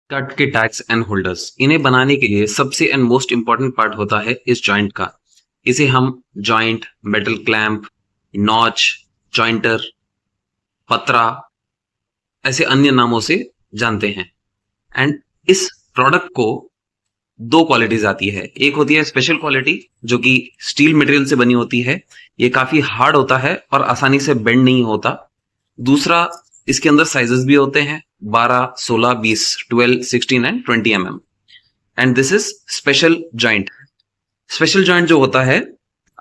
Cut के tags and holders, इन्हें बनाने के लिए सबसे एंड मोस्ट इंपॉर्टेंट पार्ट होता है इस जॉइंट का। इसे हम joint, metal clamp, notch, jointer, पतरा, ऐसे अन्य नामों से जानते हैं। एंड इस प्रोडक्ट को दो क्वालिटीज आती है। एक होती है स्पेशल क्वालिटी, जो कि स्टील मटेरियल से बनी होती है। ये काफी हार्ड होता है और आसानी से बेंड नहीं होता। दूसरा, इसके अंदर साइजेस भी होते हैं 12, 16, 20, 12, 16 and 20 mm। And this is special joint. Special joint जो होता है,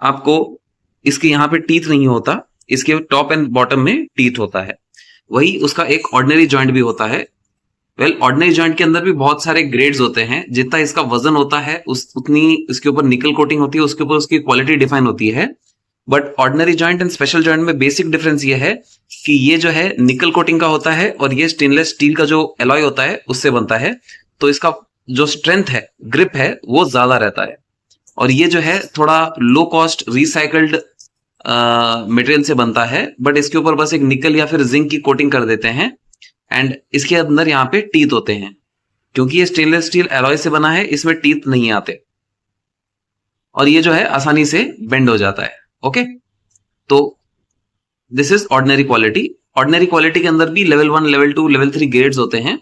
आपको इसके यहाँ पे टीथ नहीं होता, इसके टॉप एंड बॉटम में टीथ होता है। वही उसका एक ऑर्डिनरी जॉइंट भी होता है। ऑर्डिनरी जॉइंट के अंदर भी बहुत सारे ग्रेड्स होते हैं। जितना इसका वजन होता है उतनी इसके ऊपर निकल कोटिंग होती है, उसके ऊपर उसकी क्वालिटी डिफाइन होती है। But ordinary joint and special joint में बेसिक डिफरेंस ये है कि ये जो है निकल कोटिंग का होता है और ये स्टेनलेस स्टील का जो एलॉय होता है उससे बनता है। तो इसका जो स्ट्रेंथ है, ग्रिप है, वो ज्यादा रहता है। और ये जो है थोड़ा लो कॉस्ट रिसाइकल्ड मटेरियल से बनता है, बट इसके ऊपर बस एक निकल या फिर जिंक की कोटिंग कर देते हैं। एंड इसके अंदर यहाँ पे टीथ होते हैं। क्योंकि ये स्टेनलेस स्टील एलॉय से बना है, इसमें टीथ नहीं आते और ये जो है आसानी से बेंड हो जाता है। ओके, तो this is ordinary quality. Ordinary quality के अंदर भी लेवल 1, लेवल 2, लेवल 3 ग्रेड्स होते हैं।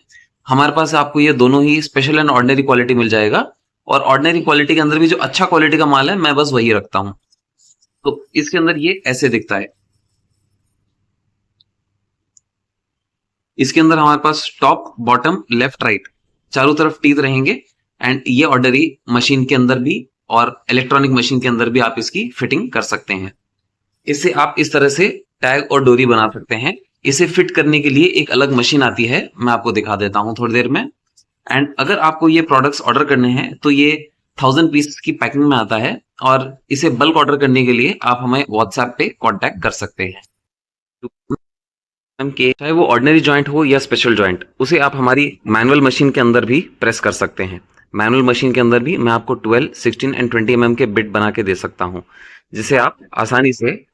हमारे पास आपको ये दोनों ही स्पेशल एंड ऑर्डिनरी क्वालिटी मिल जाएगा। और ऑर्डिनरी क्वालिटी के अंदर भी जो अच्छा क्वालिटी का माल है, मैं बस वही रखता हूं। तो इसके अंदर ये ऐसे दिखता है। इसके अंदर हमारे पास टॉप, बॉटम, लेफ्ट, राइट चारों तरफ टीथ रहेंगे। एंड ये ऑर्डिनरी मशीन के अंदर भी और इलेक्ट्रॉनिक मशीन के अंदर भी आप इसकी फिटिंग कर सकते हैं। इससे आप इस तरह से टैग और डोरी बना सकते हैं। इसे फिट करने के लिए एक अलग मशीन आती है, मैं आपको दिखा देता हूं थोड़ी देर में। एंड अगर आपको ये प्रोडक्ट्स ऑर्डर करने हैं तो ये 1000 पीस की पैकिंग में आता है। और इसे बल्क ऑर्डर करने के लिए आप हमें व्हाट्सएप पे कांटेक्ट कर सकते हैं। के चाहे वो ऑर्डिनरी जॉइंट हो या स्पेशल जॉइंट, उसे आप हमारी मैनुअल मशीन के अंदर भी प्रेस कर सकते हैं। मैनुअल मशीन के अंदर भी मैं आपको 12, 16 एंड 20 mm के बिट बना के दे सकता हूं, जिसे आप आसानी से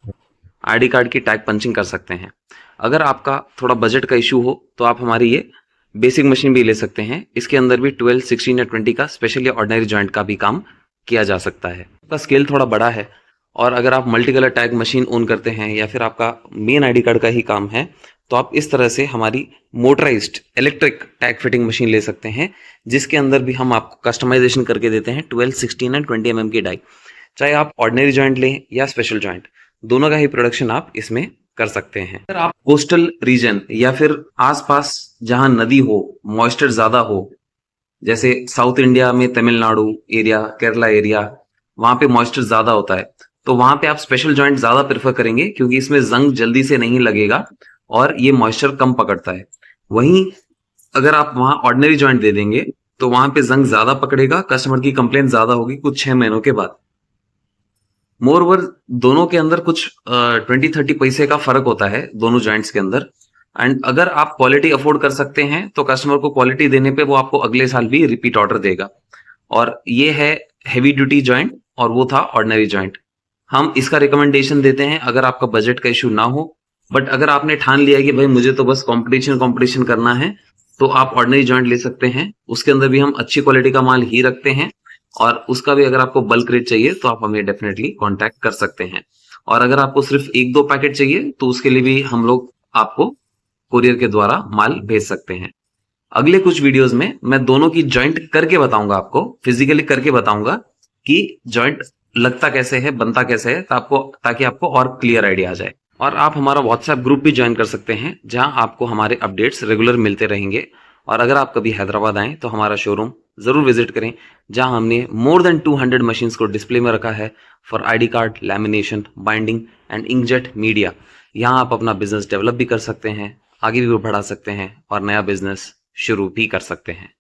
आईडी कार्ड की टैग पंचिंग कर सकते हैं। अगर आपका थोड़ा बजट का इशू हो तो आप हमारी ये बेसिक मशीन भी ले सकते हैं। इसके अंदर भी 12, 16 या 20 का स्पेशल या ऑर्डिनरी जॉइंट का भी काम किया जा सकता है। आपका स्केल थोड़ा बड़ा है और अगर आप multi colour tag machine own करते हैं या फिर आपका मेन आईडी कार्ड का ही काम है, तो आप इस तरह से हमारी motorised electric tag fitting machine ले सकते हैं, जिसके अंदर भी हम आपको कस्टमाइजेशन करके देते हैं 12, 16 एंड 20 mm की डाई। चाहे आप ऑर्डिनरी जॉइंट लें या स्पेशल जॉइंट, दोनों का ही प्रोडक्शन आप इसमें कर सकते हैं। अगर आप कोस्टल रीजन या फिर आसपास जहां नदी हो, मॉइस्चर ज्यादा हो, जैसे साउथ इंडिया में तमिलनाडु एरिया, केरला एरिया, वहां पे मॉइस्चर ज्यादा होता है, तो वहां पे आप स्पेशल जॉइंट ज्यादा प्रेफर करेंगे, क्योंकि इसमें जंग जल्दी से नहीं लगेगा और ये मॉइस्चर कम पकड़ता है। वहीं अगर आप वहां ऑर्डिनरी जॉइंट दे देंगे तो वहां पे जंग ज्यादा पकड़ेगा, कस्टमर की कंप्लेंट ज्यादा होगी कुछ 6 महीनों के बाद। मोर ओवर दोनों के अंदर कुछ 20-30 पैसे का फर्क होता है दोनों जॉइंट्स के अंदर। एंड अगर आप क्वालिटी अफोर्ड कर सकते हैं तो कस्टमर को क्वालिटी देने पे वो आपको अगले साल भी रिपीट ऑर्डर देगा। और ये है हेवी ड्यूटी जॉइंट और वो था ऑर्डिनरी जॉइंट। हम इसका रिकमेंडेशन देते हैं अगर आपका बजट का इशू ना हो। बट अगर आपने ठान लिया कि भाई मुझे तो बस कंपटीशन करना है, तो आप ऑर्डिनरी जॉइंट ले सकते हैं। उसके अंदर भी हम अच्छी क्वालिटी का माल ही रखते हैं और उसका भी अगर आपको बल्क रेट चाहिए तो आप हमें डेफिनेटली कांटेक्ट कर सकते हैं। और अगर आपको सिर्फ 1-2 पैकेट चाहिए तो उसके लिए भी हम लोग आपको कुरियर के द्वारा माल भेज सकते हैं। अगले कुछ वीडियोस में मैं दोनों की जॉइंट करके बताऊंगा, आपको फिजिकली करके बताऊंगा कि जॉइंट लगता कैसे है, बनता कैसे है, ताकि आपको और क्लियर आइडिया आ जाए। और आप हमारा व्हाट्सएप ग्रुप भी ज्वाइन कर सकते हैं, जहां आपको हमारे अपडेट्स रेगुलर मिलते रहेंगे। और अगर आप कभी हैदराबाद आएं तो हमारा शोरूम जरूर विजिट करें, जहां हमने मोर देन 200 मशीन्स को डिस्प्ले में रखा है for ID card, lamination, binding and inkjet media. यहाँ आप अपना बिजनेस डेवलप भी कर सकते हैं, आगे भी बढ़ा सकते हैं और नया बिजनेस शुरू भी कर सकते हैं।